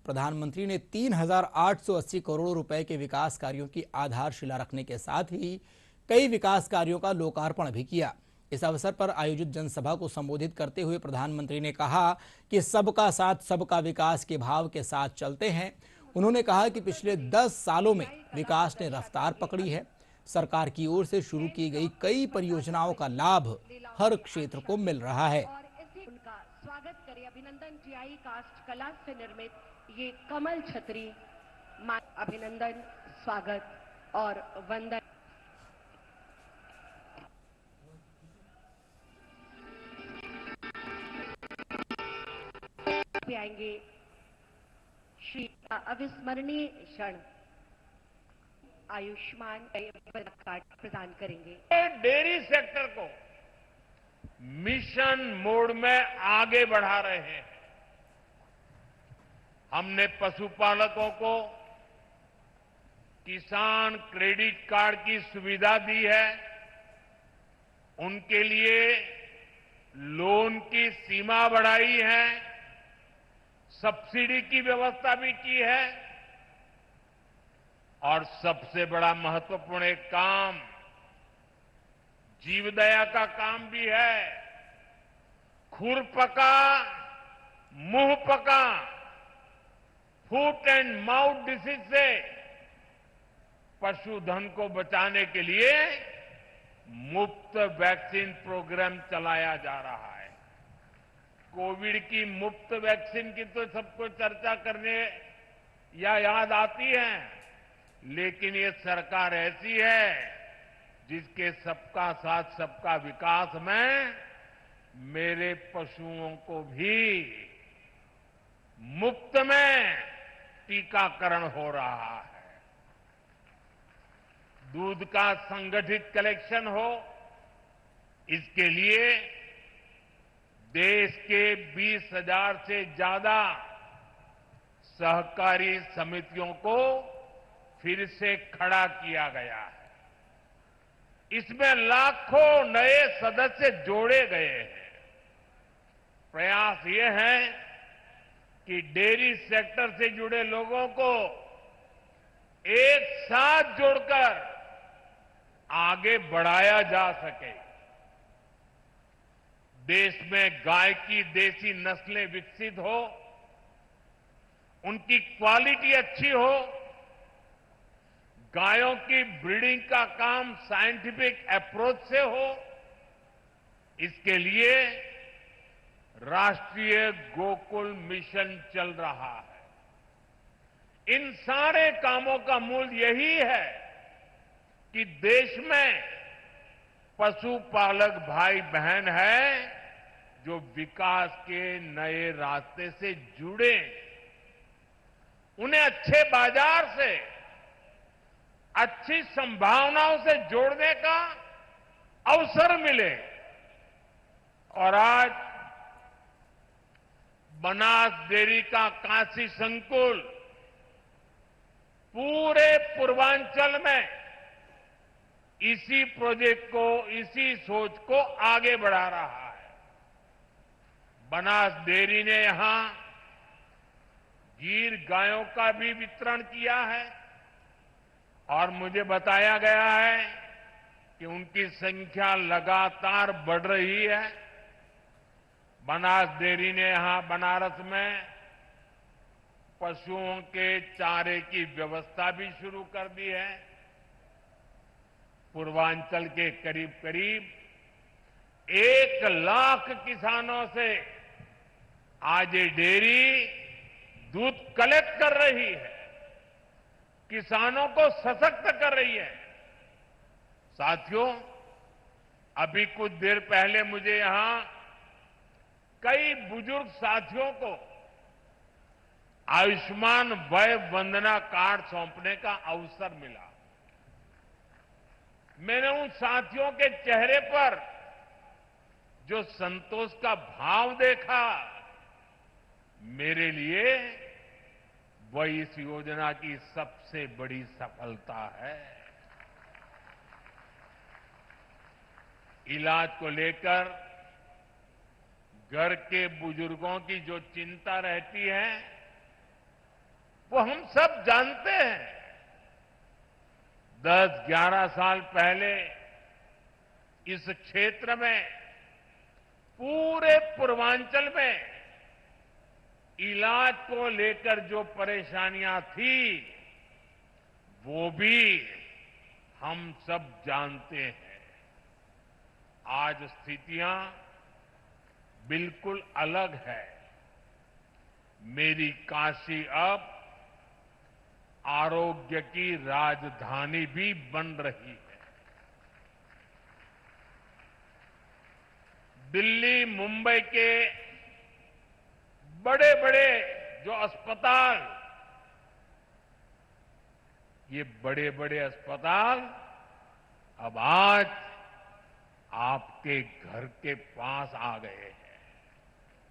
प्रधानमंत्री ने 3,880 करोड़ रुपए के विकास कार्यों की आधारशिला रखने के साथ ही कई विकास कार्यों का लोकार्पण भी किया। इस अवसर पर आयोजित जनसभा को संबोधित करते हुए प्रधानमंत्री ने कहा कि सबका साथ सबका विकास के भाव के साथ चलते हैं। उन्होंने कहा कि पिछले 10 सालों में विकास ने रफ्तार पकड़ी है। सरकार की ओर से शुरू की गई कई परियोजनाओं का लाभ हर क्षेत्र को मिल रहा है। उनका स्वागत करें। अभिनंदन जीआई कास्ट कला से निर्मित ये कमल छतरी, अभिनंदन, स्वागत और वंदन। आएंगे श्री अविस्मरणीय क्षण आयुष्मान कार्ड प्रदान करेंगे। डेयरी सेक्टर को मिशन मोड में आगे बढ़ा रहे हैं। हमने पशुपालकों को किसान क्रेडिट कार्ड की सुविधा दी है। उनके लिए लोन की सीमा बढ़ाई है, सब्सिडी की व्यवस्था भी की है और सबसे बड़ा महत्वपूर्ण एक काम जीवदया का काम भी है। खुरपका मुंहपका फुट एंड माउथ डिसीज से पशुधन को बचाने के लिए मुफ्त वैक्सीन प्रोग्राम चलाया जा रहा है। कोविड की मुफ्त वैक्सीन की तो सबको चर्चा करने या याद आती है, लेकिन ये सरकार ऐसी है जिसके सबका साथ सबका विकास में मेरे पशुओं को भी मुफ्त में टीकाकरण हो रहा है। दूध का संगठित कलेक्शन हो, इसके लिए देश के 20,000 से ज्यादा सहकारी समितियों को फिर से खड़ा किया गया है। इसमें लाखों नए सदस्य जोड़े गए हैं। प्रयास ये है कि डेयरी सेक्टर से जुड़े लोगों को एक साथ जोड़कर आगे बढ़ाया जा सके। देश में गाय की देसी नस्लें विकसित हो, उनकी क्वालिटी अच्छी हो, गायों की ब्रीडिंग का काम साइंटिफिक अप्रोच से हो, इसके लिए राष्ट्रीय गोकुल मिशन चल रहा है। इन सारे कामों का मूल यही है कि देश में पशुपालक भाई बहन है जो विकास के नए रास्ते से जुड़े, उन्हें अच्छे बाजार से, अच्छी संभावनाओं से जोड़ने का अवसर मिले। और आज बनास डेयरी का काशी संकुल पूरे पूर्वांचल में इसी प्रोजेक्ट को, इसी सोच को आगे बढ़ा रहा है। बनास डेयरी ने यहां गीर गायों का भी वितरण किया है और मुझे बताया गया है कि उनकी संख्या लगातार बढ़ रही है। बनास डेयरी ने यहां बनारस में पशुओं के चारे की व्यवस्था भी शुरू कर दी है। पूर्वांचल के करीब करीब 1 लाख किसानों से आज ये डेयरी दूध कलेक्ट कर रही है, किसानों को सशक्त कर रही है। साथियों, अभी कुछ देर पहले मुझे यहां कई बुजुर्ग साथियों को आयुष्मान वय वंदना कार्ड सौंपने का अवसर मिला। मैंने उन साथियों के चेहरे पर जो संतोष का भाव देखा, मेरे लिए वह इस योजना की सबसे बड़ी सफलता है। इलाज को लेकर घर के बुजुर्गों की जो चिंता रहती है, वो हम सब जानते हैं। 10-11 साल पहले इस क्षेत्र में, पूरे पूर्वांचल में इलाज को लेकर जो परेशानियां थी, वो भी हम सब जानते हैं। आज स्थितियां बिल्कुल अलग है। मेरी काशी अब आरोग्य की राजधानी भी बन रही है। दिल्ली, मुंबई के बड़े बड़े जो अस्पताल, ये बड़े बड़े अस्पताल अब आज आपके घर के पास आ गए हैं।